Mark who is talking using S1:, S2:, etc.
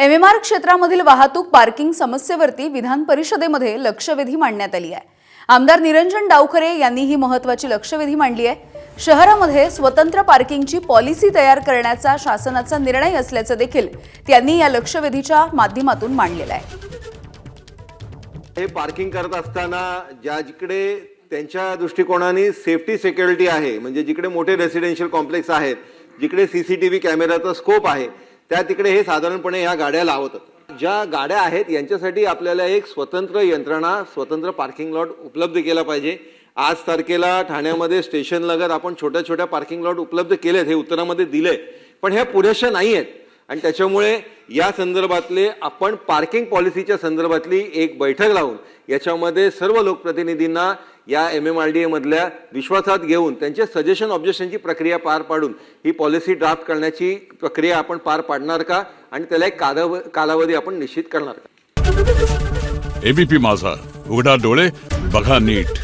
S1: MMR क्षेत्रामधील वाहतूक parking समस्येवरती विधान परिषदेमध्ये लक्षवेधी मांडण्यात आली आहे। आमदार निरंजन डावखरे यांनी ही महत्त्वाची लक्षवेधी मांडली आहे। शहरामध्ये स्वतंत्र पार्किंगची पॉलिसी तयार करण्याचा शासनाचा निर्णय असल्याचं देखील त्यांनी या लक्षवेधीच्या माध्यमातून मांडलेलं आहे।
S2: हे पार्किंग करत असताना जिकडे त्यांच्या दृष्टिकोनाने सेफ्टी सिक्युरिटी आहे, म्हणजे जिकडे मोठे रेसिडेन्शियल कॉम्प्लेक्स आहेत, जिकडे सीसीटीव्ही कॅमेराचा स्कोप आहे, त्या तिकडे हे साधारणपणे या गाड्या लावतात। ज्या गाड्या आहेत यांच्यासाठी आपल्याला एक स्वतंत्र यंत्रणा, स्वतंत्र पार्किंग लॉट उपलब्ध केला पाहिजे। आज तारखेला ठाण्यामध्ये स्टेशन लगत आपण छोट्या छोट्या पार्किंग लॉट उपलब्ध केलेत, हे उत्तरामध्ये दिले, पण हे पुरेशा नाही आहेत। आणि त्याच्यामुळे या संदर्भातले आपण पार्किंग पॉलिसीच्या संदर्भातली एक बैठक लावून याच्यामध्ये सर्व लोकप्रतिनिधींना या एमएमआरडीए मधल्या विश्वासात घेऊन त्यांचे सजेशन ऑब्जेक्शनची प्रक्रिया पार पाडून ही पॉलिसी ड्राफ्ट करण्याची प्रक्रिया आपण पार पाडणार का आणि त्याला एक कालावधी आपण निश्चित करणार का।
S3: एबीपी माझा, उघडा डोळे बघा नीट।